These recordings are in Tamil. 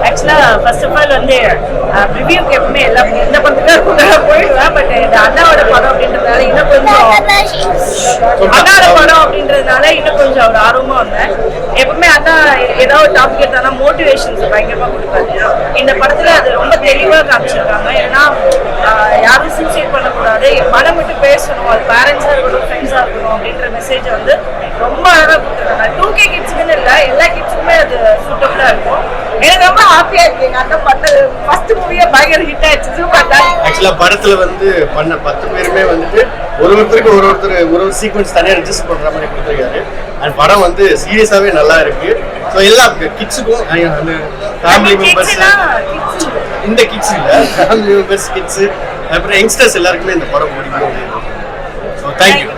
ஆக்சுவலா ஃபர்ஸ்ட் ஆஃப் ஆல் வந்து ரிவ்யூக்கு எப்பவுமே எல்லாம் எந்த படத்துக்கும் போயிடுவேன். பட் இந்த அண்ணாவோட படம் அப்படின்றதுனால இன்னும் கொஞ்சம் அண்ணாவோட படம் அப்படின்றதுனால இன்னும் கொஞ்சம் ஒரு ஆர்வமா வந்தேன். எப்பவுமே அண்ணா ஏதாவது டாபிக் எடுத்தானா மோட்டிவேஷன்ஸ் பயங்கரமா கொடுப்பாரு. இந்த படத்துல அது ரொம்ப தெளிவா காமிச்சிருக்காங்க. ஏன்னா யாரும் சூசைட் பண்ணக்கூடாது, மனம் விட்டு பேசணும், அது பேரண்ட்ஸா இருக்கணும், ஃப்ரெண்ட்ஸா இருக்கணும் அப்படின்ற மெசேஜ் வந்து ரொம்ப அழகா கொடுத்துருக்காங்க. 2K கிட்ஸுக்குன்னு இல்லை, எல்லா கிட்ஸுக்குமே அது சூட்டபிளா இருக்கும். எனக்கு ரொம்ப ஹாப்பியா இருக்கு. எங்க அண்ணன் பண்ணது ஃபர்ஸ்ட் மூவியே பயங்கர ஹிட் ஆயிடுச்சு. சூப்பர். ஆக்சுவலா படத்துல வந்து பண்ண 10 பேருமே வந்துட்டு ஒருத்தருக்கு ஒரு சீக்வன்ஸ் தனியா ரெஜிஸ்டர் பண்ற மாதிரி கொடுத்துருக்காரு. அண்ட் படம் வந்து சீரியஸாவே நல்லா இருக்கு. ஸோ எல்லா கிட்ஸுக்கும் ஃபேமிலி மெம்பர்ஸ், இந்த கிட்ஸ் இல்லை ஃபேமிலி மெம்பர்ஸ், கிட்ஸ் அப்புறம் யங்ஸ்டர்ஸ் எல்லாருக்குமே இந்த படம் பிடிக்கும். So thank you.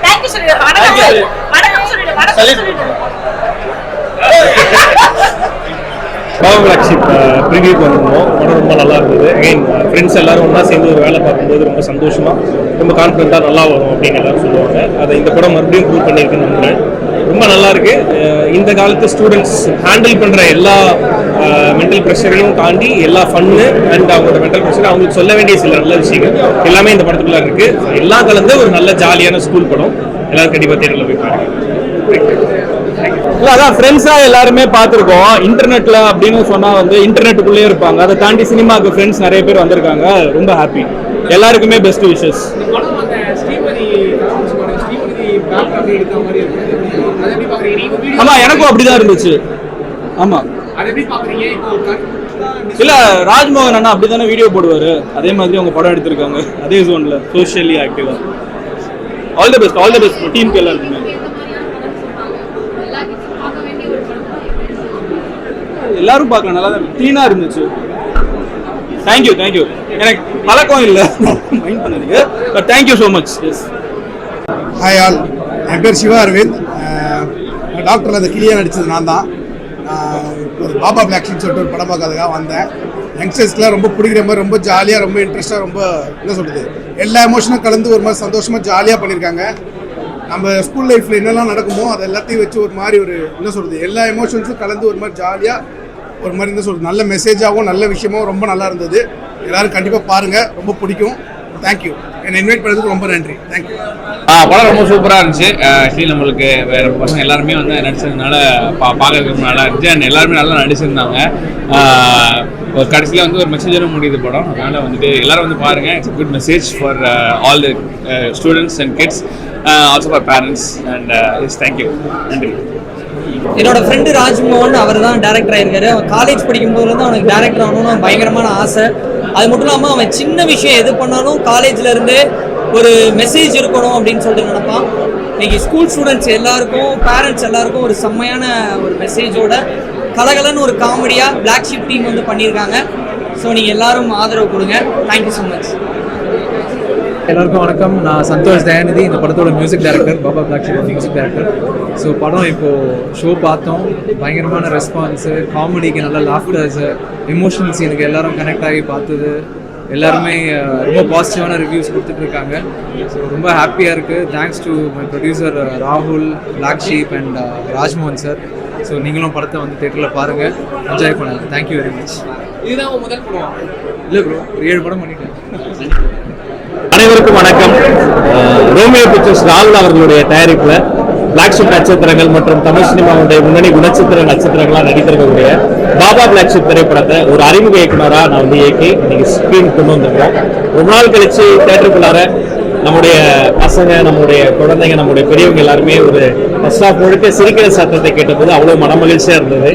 தேங்க்யூ சொல்லுங்க. வணக்கம் சொல்லுங்க. பாபா பிளாக்ஷிப் ப்ரிவியூ பண்ணிருந்தோம். படம் ரொம்ப நல்லா இருந்தது. அகைன் ஃப்ரெண்ட்ஸ் எல்லாரும் ஒன்றா சேர்ந்து ஒரு வேலை பார்க்கும்போது ரொம்ப சந்தோஷமாக, ரொம்ப கான்ஃபிடென்ட்டாக நல்லா வரும் அப்படின்னு எல்லாரும் சொல்லுவாங்க. அதை இந்த படம் மறுபடியும் ப்ரூவ் பண்ணியிருக்குன்னு நம்புகிறேன். ரொம்ப நல்லா இருக்கு. இந்த காலத்து ஸ்டூடெண்ட்ஸ் ஹேண்டில் பண்ணுற எல்லா மென்டல் ப்ரெஷரையும் தாண்டி எல்லா ஃபன்னு அண்ட் அவங்களோட மென்டல் ப்ரெஷர் அவங்களுக்கு சொல்ல வேண்டிய சில நல்ல விஷயங்கள் எல்லாமே இந்த படத்துக்குள்ள இருக்கு. எல்லாம் கலந்து ஒரு நல்ல ஜாலியான ஸ்கூல் படம். எல்லாரும் கண்டிப்பாக தேட்டரில் போய் பாருங்க. அதான் ஃப்ரெண்ட்ஸா எல்லாருமே பார்த்துருக்கோம். இன்டர்நெட்ல அப்படின்னு சொன்னா வந்து இன்டர்நெட்டுக்குள்ளேயே இருப்பாங்க. அதை தாண்டி சினிமாவுக்கு ஃப்ரெண்ட்ஸ் நிறைய பேர் வந்திருக்காங்க. ரொம்ப ஹாப்பி. எல்லாருக்குமே பெஸ்ட் விஷஸ். ஆமா, எனக்கும் அப்படிதான் இருந்துச்சு. ஆமா, இல்ல ராஜ்மோகன் அண்ணா அப்படிதானே வீடியோ போடுவாரு. அதே மாதிரி அவங்க படம் எடுத்திருக்காங்க. அதே ஜோன்ல சோஷியலி ஆக்டிவா. ஆல் தி பெஸ்ட் டீமுக்கு எல்லாருக்குமே. எல்லாரும் பார்க்கலாம். நல்லா தான் க்ளீனா இருந்துச்சு. தேங்க்யூ. எனக்கு பழக்கம் இல்லை, மைண்ட் பண்ணதுக்கு. But thank you so much. Yes. Hi all, என் பேர் சிவா அரவிந்த். டாக்டர் அந்த கிளியாக நடித்தது நான் தான். ஒரு பாபா பிளாக்ஷிப்னு சொல்லிட்டு ஒரு படம் பார்க்கறதுக்காக வந்தேன். யங்ஸ்டர்ஸ்க்குலாம் ரொம்ப பிடிக்கிற மாதிரி, ரொம்ப ஜாலியாக, ரொம்ப இன்ட்ரெஸ்ட்டாக, ரொம்ப என்ன சொல்கிறது, எல்லா எமோஷனும் கலந்து ஒரு மாதிரி சந்தோஷமாக ஜாலியாக பண்ணியிருக்காங்க. நம்ம ஸ்கூல் லைஃப்பில் என்னெல்லாம் நடக்குமோ அதை எல்லாத்தையும் வச்சு ஒரு மாதிரி ஒரு என்ன சொல்கிறது, எல்லா எமோஷன்ஸும் கலந்து ஒரு மாதிரி ஜாலியாக ஒரு மாதிரி என்ன சொல்கிறது, நல்ல மெசேஜாகவும் நல்ல விஷயமாகவும் ரொம்ப நல்லா இருந்தது. எல்லோரும் கண்டிப்பாக பாருங்கள், ரொம்ப பிடிக்கும். தேங்க்யூ. என்னை இன்வைட் பண்ணதுக்கு ரொம்ப நன்றி. தேங்க்யூ. படம் ரொம்ப சூப்பராக இருந்துச்சு. ஆக்சுவலி நம்மளுக்கு வேறு பசங்க எல்லாருமே வந்து நடிச்சதுனால பார்க்கறதுக்கு நல்லா இருந்துச்சு. அண்ட் எல்லாருமே நல்லா நடிச்சிருந்தாங்க. ஒரு கடைசியில் வந்து ஒரு மெசேஜரும் முடியுது படம். அதனால் வந்துட்டு எல்லோரும் வந்து பாருங்கள். It's good message for all the students and kids, also for parents. And yes, thank you. நன்றி. என்னோட ஃப்ரெண்டு ராஜ்மோகன், அவர் தான் டேரக்டர் ஆயிருக்காரு. அவன் காலேஜ் படிக்கும்போதுலேருந்து அவனுக்கு டேரக்டர் ஆகணும்னு பயங்கரமான ஆசை. அது மட்டும் இல்லாமல் அவன் சின்ன விஷயம் எது பண்ணாலும் காலேஜில் இருந்தே ஒரு மெசேஜ் இருக்கணும் அப்படின்னு சொல்லிட்டு நினைப்பான். இன்னைக்கு ஸ்கூல் ஸ்டூடெண்ட்ஸ் எல்லாருக்கும், பேரண்ட்ஸ் எல்லாருக்கும் ஒரு செம்மையான ஒரு மெசேஜோட கலகலன்னு ஒரு காமெடியாக பிளாக் ஷிப் டீம் வந்து பண்ணியிருக்காங்க. ஸோ நீங்கள் எல்லாரும் ஆதரவு கொடுங்க. Thank you so much. எல்லாருக்கும் வணக்கம். நான் சந்தோஷ் தயாநிதி, இந்த படத்தோட music director, Baba flagship music director. So படம் இப்போது ஷோ பார்த்தோம். பயங்கரமான ரெஸ்பான்ஸு, காமெடிக்கு நல்ல லாஃப்டர்ஸு, எமோஷனல் சீனுக்கு எல்லாரும் கனெக்ட் ஆகி பார்த்தது. எல்லாருமே ரொம்ப பாசிட்டிவான ரிவ்யூஸ் கொடுத்துட்ருக்காங்க. ஸோ ரொம்ப ஹாப்பியாக இருக்குது. தேங்க்ஸ் டு மை ப்ரொடியூசர் ராகுல், black sheep and Rajmohan sir. So நீங்களும் படத்தை வந்து தேட்டரில் பாருங்கள், என்ஜாய் பண்ணுங்கள். Thank you very much. இதுதான் முதல் படம் இல்லை ப்ரோ, ஒரு 7 படம் பண்ணிட்டேன். அனைவருக்கும் வணக்கம். ரோமியோ பிக்சர்ஸ் ராகுல் அவர்களுடைய தயாரிப்பில் பிளாக் ஷிப் நட்சத்திரங்கள் மற்றும் தமிழ் சினிமாவுடைய முன்னணி குணச்சித்திர நட்சத்திரங்களாக நடித்திருக்கக்கூடிய பாபா பிளாக் ஷிப் திரைப்படத்தை ஒரு அறிமுக இயக்குனராக நான் வந்து இயக்கி இன்னைக்கு ஸ்க்ரீன் கொண்டு வந்திருக்கோம். ரொம்ப நாள் கழிச்சு தேட்டருக்குள்ளார நம்முடைய பசங்க, நம்முடைய குழந்தைங்க, நம்முடைய பெரியவங்க எல்லாருமே ஒரு ஃபர்ஸ்ட் ஆஃப் முழுக்க சிரிக்கிற சத்தத்தை கேட்டபோது அவ்வளோ மனமகிழ்ச்சியாக இருந்தது.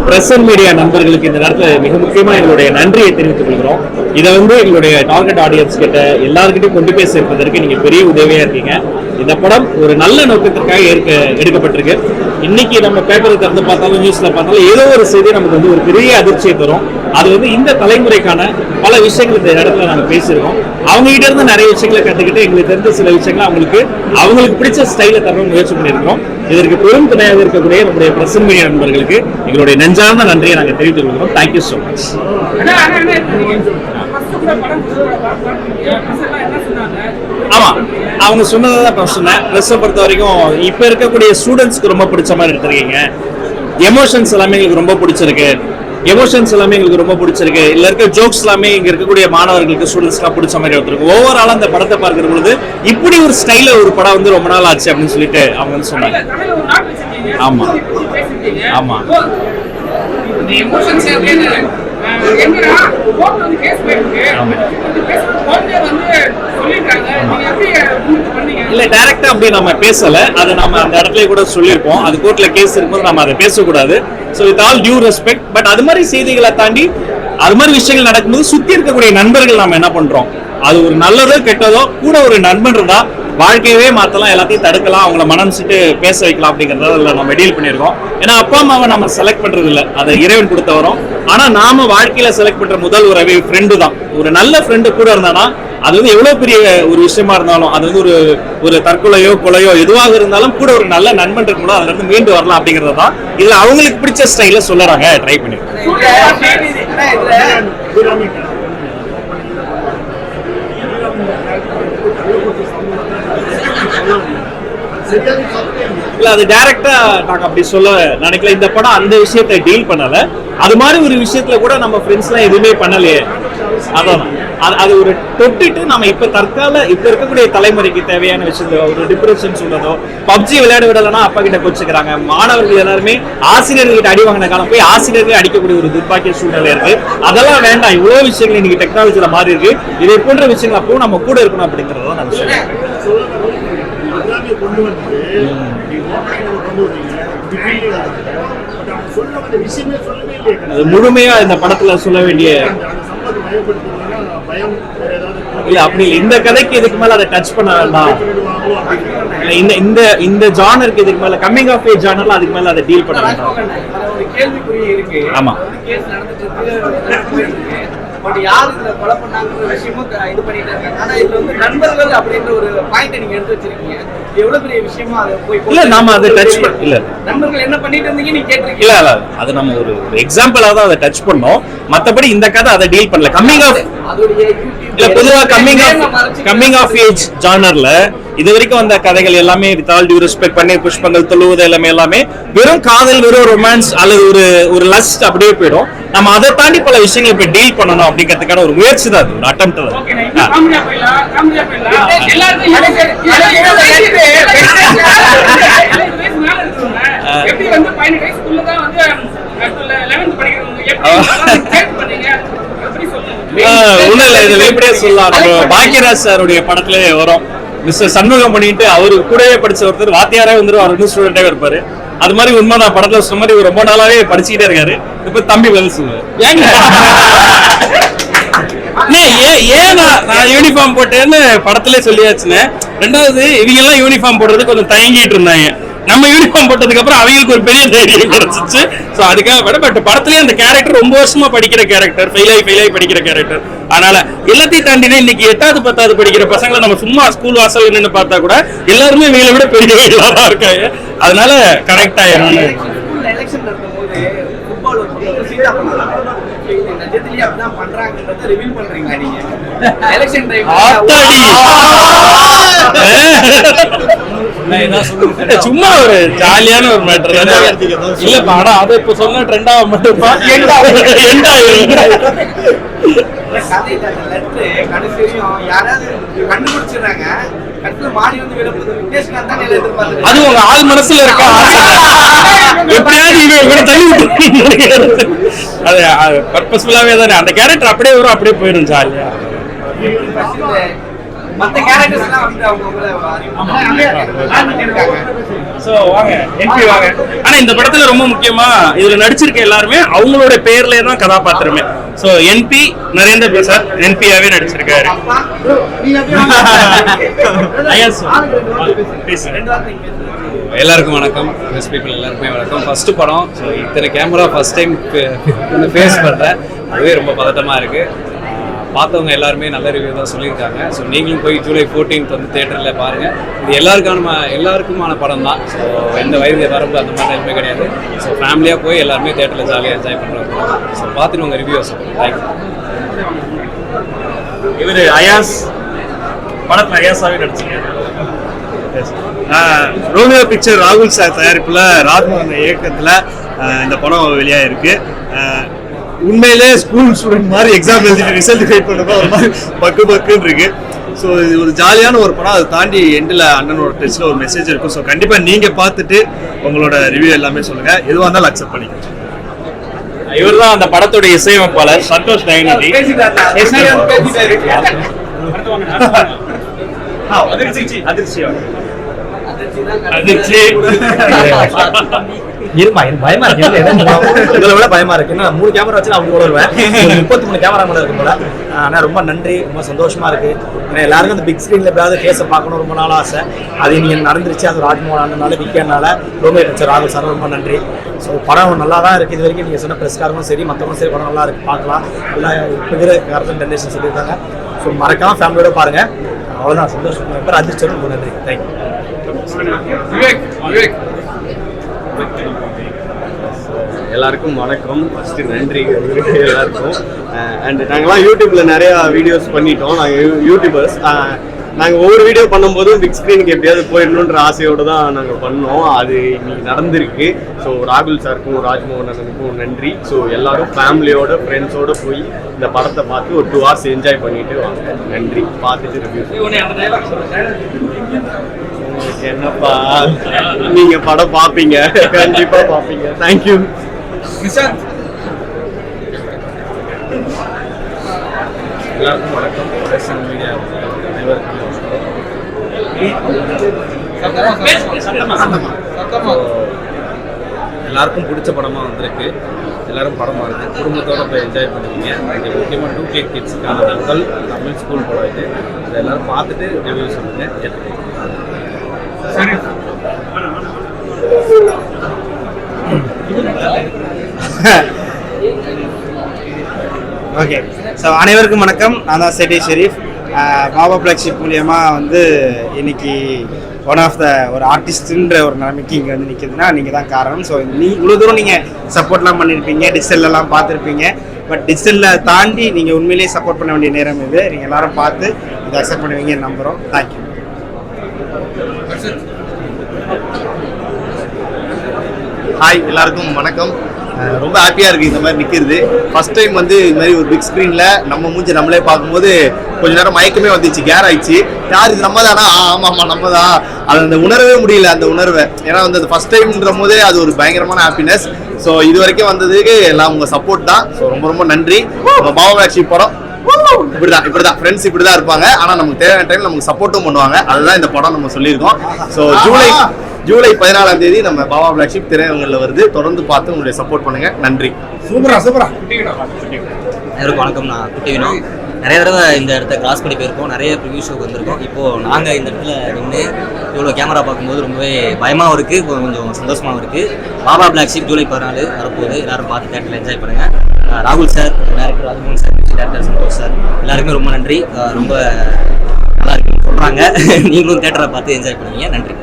பிரஸ் அண்ட் மீடியா நண்பர்களுக்கு இந்த நேரத்தில் மிக முக்கியமாக எங்களுடைய நன்றியை தெரிவித்துக் கொள்கிறோம். இதை வந்து எங்களுடைய டார்கெட் ஆடியன்ஸ் கிட்ட எல்லாருக்கிட்டையும் கொண்டு போய் சேர்ப்பதற்கு நீங்கள் பெரிய உதவியாக இருக்கீங்க. இந்த படம் ஒரு நல்ல நோக்கத்திற்காக எடுக்கப்பட்டிருக்கு. இன்னைக்கு நம்ம பேப்பர் திறந்து பார்த்தாலும் நியூஸ்ல பார்த்தாலும் ஏதோ ஒரு செய்தி நமக்கு வந்து ஒரு பெரிய அதிர்ச்சியை தரும். அது வந்து இந்த தலைமுறைக்கான பல விஷயங்கள் இந்த இடத்துல நாங்கள் பேசியிருக்கோம். அவங்க கிட்ட இருந்து நிறைய விஷயங்களை கற்றுக்கிட்டு எங்களுக்கு தெரிஞ்ச சில விஷயங்களை அவங்களுக்கு பிடிச்ச ஸ்டைல தர முயற்சி பண்ணியிருக்கோம். இதற்கு பெரும் துணையாக இருக்கக்கூடிய நம்முடைய பிரஸ் மீடியா நண்பர்களுக்கு எங்களுடைய நெஞ்சார்ந்த நன்றியை நாங்கள் தெரிவித்துக் கொள்கிறோம். Thank you so much. ஆமா, அவங்க சொன்னதை தான் நான் சொன்னேன். ட்ரெஸ்ஸை பொறுத்த வரைக்கும் இப்போ இருக்கக்கூடிய ஸ்டூடெண்ட்ஸ்க்கு ரொம்ப பிடிச்ச மாதிரி எடுத்துருக்கீங்க. எமோஷன்ஸ் எல்லாமே எங்களுக்கு ரொம்ப பிடிச்சிருக்கு. இல்ல இருக்க ஜோக்ஸ் எல்லாமே இங்க இருக்கக்கூடிய மாணவர்களுக்கு ஸ்டூடெண்ட்ஸ்லாம் பிடிச்ச மாதிரி எடுத்துருக்கு. ஓவரால் அந்த படத்தை பார்க்கிற பொழுது இப்படி ஒரு ஸ்டைல ஒரு படம் வந்து ரொம்ப நாள் ஆச்சு அப்படின்னு சொல்லிட்டு அவங்க வந்து சொன்னாங்க. ஆமா ஆமா இல்ல டைரக்டா அப்படி நம்ம பேசல. அது நம்ம அந்த இடத்துல கூட சொல்லியிருப்போம். அது கோர்ட்ல கேஸ் இருக்கும்போது நம்ம அதை பேசக்கூடாது. So with all due respect. But அது மாதிரி செய்திகளை தாண்டி அது மாதிரி விஷயங்கள் நடக்கும்போது சுத்தி இருக்கக்கூடிய நண்பர்கள் நம்ம என்ன பண்றோம், அது ஒரு நல்லதோ கெட்டதோ கூட ஒரு நண்பன் இருந்தா வாழ்க்கையவே மாத்தலாம், எல்லாத்தையும் தடுக்கலாம், அவங்கள மனசிட்டு பேச வைக்கலாம் அப்படிங்கறத நம்ம டீல் பண்ணியிருக்கோம். ஏன்னா அப்பா அம்மாவை நம்ம செலக்ட் பண்றது இல்லை, அதை இறைவன் கொடுத்த வரோம். ஆனா நாம வாழ்க்கையில செலக்ட் பண்ற முதல் உறவே ஃப்ரெண்டு தான். ஒரு நல்ல ஃப்ரெண்டு கூட இருந்தானா அது வந்து எவ்வளவு பெரிய ஒரு விஷயமா இருந்தாலும், அது வந்து ஒரு தற்கொலையோ கொலையோ எதுவாக இருந்தாலும் கூட ஒரு நல்ல நண்பன் இருக்கும்போது அதுல இருந்து மீண்டு வரலாம் அப்படிங்கறது தான் இதுல அவங்களுக்கு பிடிச்ச ஸ்டைல சொல்லுறாங்க. ட்ரை பண்ணி இல்ல, அது டைரக்டா நாங்க அப்படி சொல்ல நினைக்கல. இந்த படம் அந்த விஷயத்தை டீல் பண்ணல. அது மாதிரி ஒரு விஷயத்துல கூட நம்ம ஃப்ரெண்ட்ஸ் எல்லாம் எதுவுமே பண்ணலையே. அதான் அது ஒரு தொட்டுட்டு நம்ம இப்ப இருக்கக்கூடிய தலைமுறைக்கு தேவையான விஷயத்த ஒரு டிப்ரெஷன் சொல்றதோ, பப்ஜி விளையாட விடலன்னா அப்பா கிட்ட கொச்சுக்கிறாங்க. மாணவர்கள் எல்லாருமே ஆசிரியர்கள் கிட்ட அடி வாங்கின காலம் போய் ஆசிரியர்கள் அடிக்கக்கூடிய ஒரு துர்பாக்கிய சூழ்நிலை இருக்கு. அதெல்லாம் வேண்டாம். இவ்வளவு விஷயங்கள் இன்னைக்கு டெக்னாலஜில மாறி இருக்கு. இதை போன்ற விஷயங்கள் அப்பவும் நம்ம கூட இருக்கணும் அப்படிங்கறத நான் சொல்றேன். முழுமையா இந்த படத்துல சொல்ல வேண்டிய இல்ல அப்படி இல்லை. இந்த கதைக்கு இதுக்கு மேல அதை டச் பண்ண வேண்டாம். இந்த ஜானருக்கு இதுக்கு மேல கம்மிங் ஆஃப் ஏஜ் ஜானர்ல அதுக்கு மேல அதை டீல் பண்ண வேண்டாம். ஆமா பட் யார் இதுல கொலை பண்ணாங்கன்ற விஷயமும் இது பண்ணிட்டு இருக்காங்க. ஆனா இதுல வந்து நண்பர்கள் அப்படின்ற ஒரு பாயிண்ட் நீங்க எடுத்து வச்சிருக்கீங்க. எவ்வளவு பெரிய விஷயமா அதை போய் இல்ல நாம அதை டச் இல்ல நண்பர்கள் என்ன பண்ணிட்டு இருந்தீங்க நீங்க கேட்டிருக்கீங்க. இல்ல அது நம்ம ஒரு எக்ஸாம்பிளா தான் அதை டச் பண்ணோம். மத்தபடி இந்த கதை அதை டீல் பண்ணல. கம்மிங் ஆஃப் இல்ல பொதுவா கம்மிங் ஆஃப் ஏஜ் ஜானர்ல இது வரைக்கும் வந்த கதைகள் எல்லாமே வித் ஆல் டியூ ரெஸ்பெக்ட் பன்னீர் புஷ்பங்கள் தொழுவது எல்லாமே வெறும் காதல், வெறும் ரொமான்ஸ் அல்லது ஒரு லஸ்ட் அப்படியே போயிடும். நம்ம அதை தாண்டி பல விஷயங்கள் இப்ப டீல் பண்ணணும் அப்படிங்கிறதுக்கான ஒரு முயற்சி தான், ஒரு அட்டெம்ப்ட் தான். ஒண்ணும் இல்ல, இது வெளிப்படையா சொல்லலாம். நம்ம பாக்கியராஜ் சாருடைய படத்துல வரும் மிஸ்டர் சண்முகம் பண்ணிட்டு அவரு கூடவே படிச்ச ஒருத்தர் வாத்தியாரே வந்துடும், அவர் இன்னும் ஸ்டூடெண்டே இருப்பாரு. அது மாதிரி உண்மை நான் படத்துல சொன்ன மாதிரி ரொம்ப நாளாவே படிச்சுக்கிட்டே இருக்காரு. இப்ப தம்பி பதில் சொல்லுவாரு. ஏன் நான் யூனிஃபார்ம் போட்டேன்னு படத்திலே சொல்லியாச்சுன்னு. ரெண்டாவது இவங்க எல்லாம் யூனிஃபார்ம் போடுறது கொஞ்சம் தயங்கிட்டு இருந்தாங்க. நம்ம யூனிஃபார்ம் போட்டதுக்கு அப்புறம் அவங்களுக்கு ஒரு பெரிய தைரியம் கிடைச்சிச்சு. ஸோ அதுக்காக பட் படத்துலேயே அந்த கேரக்டர் ரொம்ப வருஷமா படிக்கிற கேரக்டர், ஃபெயில் ஆகி படிக்கிற கேரக்டர். அதனால எல்லாத்தையும் தாண்டினா இன்னைக்கு 8வது 10வது படிக்கிற பசங்களை நம்ம சும்மா ஸ்கூல் வாசல் நின்று பார்த்தா கூட எல்லாருமே இவங்களை விட பெரியவர்களாக தான் இருக்காங்க. அதனால கரெக்டா எலெக்ஷன் நடக்கும்போது ஃபுட்பால் ஒரு சீட்டா பண்ணலாம். நிஜத்திலேயே அப்படிதான் பண்றாங்கன்றத ரிவீல் பண்றீங்க நீங்க எலெக்ஷன் டைம். சும்மா ஒரு ஜாலியான ஒரு மேட்டர் இல்ல பாடா. அதை இப்ப சொன்ன ட்ரெண்டாக மட்டும் அது உங்க ஆள் மனசுல இருக்க அது பர்பஸ்ஃபுல்லாவே தானே. அந்த கேரக்டர் அப்படியே வரும், அப்படியே போயிடும் ஜாலியா. மத்த கேரக்டர்ஸ் எல்லாம் வந்து சோ வாங்க என்பி வாங்க. ஆனா இந்த படத்துல ரொம்ப முக்கியமா இதுல நடிச்சிருக்க எல்லாருமே அவங்களோட பேர்லயே தான் கதாபாத்திரமே. சோ என்பி நரேந்திர பிரசாத் என்பியாவே நடிச்சிருக்காரு. அயாஸ் எல்லாருக்கும் வணக்கம். பெஸ்ட் பீப்புள் எல்லாருக்குமே வணக்கம். ஃபர்ஸ்ட் படம். ஸோ இத்தனை கேமரா ஃபர்ஸ்ட் டைம் ஃபேஸ் பண்ணுறேன். அதுவே ரொம்ப பதட்டமாக இருக்குது. பார்த்தவங்க எல்லாருமே நல்ல ரிவ்யூ தான் சொல்லியிருக்காங்க. ஸோ நீங்களும் போய் ஜூலை 14th வந்து தேட்டரில் பாருங்கள். இது எல்லாருக்குமான படம் தான். ஸோ எந்த வயது வரம்பு அந்த மாதிரி எதுவுமே கிடையாது. ஸோ ஃபேமிலியாக போய் எல்லாருமே தேட்டரில் ஜாலியாக என்ஜாய் பண்ணுறாங்க. ஸோ பார்த்துட்டு உங்கள் ரிவ்யூ சொல்லுங்கள். தேங்க்யூ. இவர் அயாஸ் படத்தில் ஐயாஸாவே நடிச்சிருக்கேன். ரோமியோ பிக்சர் ராகுல் சார் தயாரிப்பில் ராஜ்மோகன் இயக்கத்தில் இந்த படம் வெளியாயிருக்கு. உண்மையிலே ஸ்கூல் ஸ்டூடெண்ட் மாதிரி எக்ஸாம் எழுதிட்டு ரிசல்ட் வெயிட் பண்ணுறப்ப ஒரு மாதிரி பக்குன்னு இருக்கு. ஸோ இது ஒரு ஜாலியான ஒரு படம். அதை தாண்டி எண்டில் அண்ணனோட டெஸ்ட்டில் ஒரு மெசேஜ் இருக்கும். ஸோ கண்டிப்பாக நீங்கள் பார்த்துட்டு உங்களோட ரிவ்யூ எல்லாமே சொல்லுங்கள். எதுவாக இருந்தாலும் அக்செப்ட் பண்ணிக்கோங்க. இவர் தான் அந்த படத்துடைய இசையமைப்பாளர் சந்தோஷ் தயாநிதி. பயமா இருக்கு. இதில் விட பயமா இருக்கு. ஏன்னா 3 கேமரா வச்சு நான் அவங்க வருவேன். 33 கேமரா மேல இருக்கும் போல. ஆனால் ரொம்ப நன்றி, ரொம்ப சந்தோஷமா இருக்கு. ஏன்னா எல்லாருக்கும் அந்த பிக் ஸ்கிரீன்ல எப்படியாவது ஃபேஸை பார்க்கணும் ரொம்ப நாள் ஆசை. அது நீங்கள் நடந்துருச்சு. அது ராஜ்மோகன் அண்ணனால விக்கனால ரோமியோ பிக்சர் ராகுல் சார் ரொம்ப நன்றி. ஸோ படம் நல்லா தான் இருக்குது. இது வரைக்கும் நீங்கள் சொன்ன ப்ரெஸ்காரங்களும் சரி மற்றவங்களும் சரி படம் நல்லா இருக்கு, பார்க்கலாம். நல்லா இப்போ இருக்கிற கரெக்டான ஜென்ரேஷன் சொல்லியிருக்காங்க. ஸோ மறக்காம ஃபேமிலியோட பாருங்க. அவ்வளோதான், சந்தோஷம். என் பேர் அதிர்ஷ்டம். ரொம்ப நன்றி, தேங்க்யூ. எல்லாருக்கும் வணக்கம். ஃபஸ்ட்டு நன்றி எல்லாருக்கும். அண்ட் நாங்கள்லாம் யூடியூப்பில் நிறையா வீடியோஸ் பண்ணிட்டோம். நாங்கள் யூடியூபர்ஸ். நாங்கள் ஒவ்வொரு வீடியோ பண்ணும்போதும் பிக் ஸ்க்ரீனுக்கு எப்படியாவது போயிடணுன்ற ஆசையோடு தான் நாங்கள் பண்ணோம். அது இன்னைக்கு நடந்திருக்கு. ஸோ ராகுல் சாருக்கும் ராஜ்மோகன் அண்ணனுக்கும் நன்றி. ஸோ எல்லாரும் ஃபேமிலியோட ஃப்ரெண்ட்ஸோடு போய் இந்த படத்தை பார்த்து ஒரு 2 hours என்ஜாய் பண்ணிட்டு வாங்க. நன்றி. பார்த்துட்டு ரிவ்யூ. என்னப்பா நீங்கள் படம் பார்ப்பீங்க, கண்டிப்பாக பார்ப்பீங்க. தேங்க்யூ. எல்லாருக்கும் வணக்கம். பிரசன் மீடியா அனைவருக்கும் எல்லாருக்கும் பிடிச்ச படமாக வந்திருக்கு. எல்லாரும் படம் பாருங்க, குடும்பத்தோட போய் என்ஜாய் பண்ணுவீங்க. இது முக்கியமாக 2K கிட்ஸுக்கான முதல் தமிழ் ஸ்கூல் படம் இது. அதை எல்லாரும் பார்த்துட்டு ரிவ்யூ சொல்லுங்கள். ஓகே, ஸோ அனைவருக்கும் வணக்கம். நான் தான் சேட்டி ஷெரீஃப். பாபா ஃப்ளாக்ஷிப் மூலியமாக வந்து இன்னைக்கு ஒன் ஆஃப் த ஒரு ஆர்டிஸ்ட்டுன்ற ஒரு நிலைமைக்கு இங்கே வந்து நிற்கிதுன்னா நீங்கள் தான் காரணம். ஸோ இவ்வளோ தூரம் நீங்கள் சப்போர்ட்லாம் பண்ணியிருப்பீங்க, டிஜிட்டல்லாம் பார்த்துருப்பீங்க. பட் டிஜிட்டலில் தாண்டி நீங்கள் உண்மையிலேயே சப்போர்ட் பண்ண வேண்டிய நேரம் இது. நீங்கள் எல்லாரும் பார்த்து இதை அக்செப்ட் பண்ணுவீங்கன்னு நம்புகிறோம். தேங்க்யூ. ஹாய், எல்லாருக்கும் வணக்கம். ரொம்ப ஹாப்பியாக இருக்குது இந்த மாதிரி நிற்கிறது. ஃபஸ்ட் டைம் வந்து இது மாதிரி ஒரு பிக் ஸ்க்ரீனில் நம்ம மூஞ்சி நம்மளே பார்க்கும்போது கொஞ்ச நேரம் மயக்கமே வந்துச்சு, கேர் ஆயிடுச்சு. யார் இது நம்ம தானா? ஆமாம் நம்ம தான். அது அந்த உணரவே முடியல, அந்த உணர்வை. ஏன்னா வந்து அது ஃபஸ்ட் டைம்ன்ற போதே அது ஒரு பயங்கரமான ஹாப்பினஸ். ஸோ இது வரைக்கும் வந்ததுக்கு எல்லாம் உங்கள் சப்போர்ட் தான். ஸோ ரொம்ப ரொம்ப நன்றி. நம்ம பாபா ஃப்ளாக்ஷிப் படம் இப்படிதான் ஃப்ரெண்ட்ஸ் இப்படிதான் இருப்பாங்க. ஆனால் நமக்கு தேவையான டைம் நமக்கு சப்போர்ட்டும் பண்ணுவாங்க. அதுதான் இந்த படம் நம்ம சொல்லியிருக்கோம். ஸோ ஜூலை 14ஆம் தேதி நம்ம பாபா ஃப்ளாக்ஷிப் திரையரங்கில் வருது. தொடர்ந்து பார்த்து உங்களுடைய சப்போர்ட் பண்ணுங்க. நன்றி. சூப்பரா. எல்லாருக்கும் வணக்கம். நான் குட்டி வினோத். நிறைய தடவை இந்த இடத்த கிராஸ் பண்ணி போயிருக்கோம், நிறைய ப்ரிவியூ ஷோக்கு வந்திருக்கோம். இப்போது நாங்கள் இந்த இடத்துல நின்று இவ்வளோ கேமரா பார்க்கும்போது ரொம்பவே பயமாகவும் இருக்குது, கொஞ்சம் சந்தோஷமாகவும் இருக்குது. பாபா ஃப்ளாக்ஷிப் ஜூலை 14 வரப்போகுது. எல்லாரும் பார்த்து தேட்டரில் என்ஜாய் பண்ணுங்கள். ராகுல் sir, director Rajmohan sir, director Santhosh sir, எல்லாருக்குமே ரொம்ப நன்றி. ரொம்ப நல்லா இருக்குன்னு சொல்கிறாங்க. நீங்களும் தேட்டரை பார்த்து என்ஜாய் பண்ணுவீங்க. நன்றி.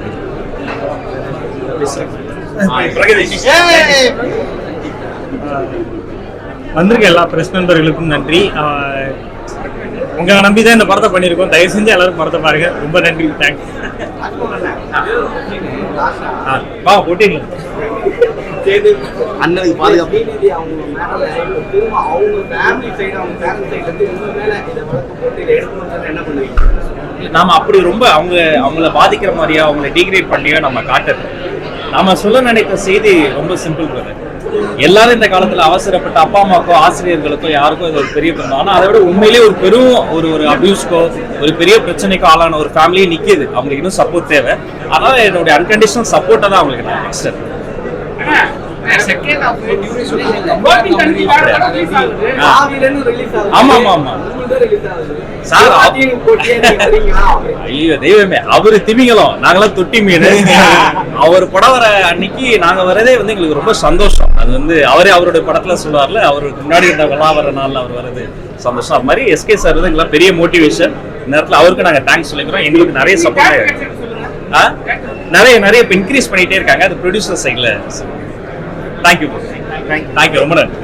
வந்திருக்க எல்லா பிரஸ் நண்பர்களுக்கும் நன்றி. உங்களை நம்பி தான் இந்த படத்தை பண்ணியிருக்கோம். தயவு செஞ்சு எல்லாரும் படத்தை பாருங்க. ரொம்ப நன்றி. தேங்க்ஸ். போட்டீங்க அண்ணனுக்கு பாதுகாப்பு. நாம அப்படி ரொம்ப அவங்கள பாதிக்கிற மாதிரியா, அவங்கள டிகிரேட் பண்ணியோ நம்ம காட்டுறது. நாம சொல்ல நினைத்த செய்தி ரொம்ப சிம்பிள் பிரதர். எல்லாரும் இந்த காலத்துல அவசரப்பட்ட அப்பா அம்மாக்கோ ஆசிரியர்களுக்கோ யாருக்கோ இது ஒரு பெரிய பிரச்சனை. ஆனா அதை விட உண்மையிலேயே ஒரு பெரும் ஒரு அபியூஸ்க்கோ ஒரு பெரிய பிரச்சனைக்கோ ஆளான ஒரு ஃபேமிலியே நிக்குது. அவங்களுக்கு இன்னும் சப்போர்ட் தேவை. அதனால என்னுடைய அன்கண்டிஷனல் சப்போர்ட்டை தான் அவங்களுக்கு நான் நெக்ஸ்ட். ஐயோ தெய்வமே, அவரு திமிங்கலம், நாங்களாம் தொட்டி மீன். அவர் படம் வர அன்னைக்கு நாங்க வரதே வந்து எங்களுக்கு ரொம்ப சந்தோஷம். அது வந்து அவருடைய படத்துல சொல்லுவார்ல, அவருக்கு முன்னாடி இருந்தவங்களாம் வர நாள்ல அவர் வர்றது சந்தோஷம். அது மாதிரி எஸ்கே சார் வந்து எங்களுக்கு பெரிய மோட்டிவேஷன். இந்த நேரத்துல அவருக்கு நாங்க தேங்க்ஸ் சொல்லிக்கிறோம். எங்களுக்கு நிறைய சப்போர்ட் நிறைய இன்க்ரீஸ் பண்ணிட்டே இருக்காங்க. அது ப்ரொடியூசர் சைட்ல. தேங்க்யூ ரொம்ப நன்றி.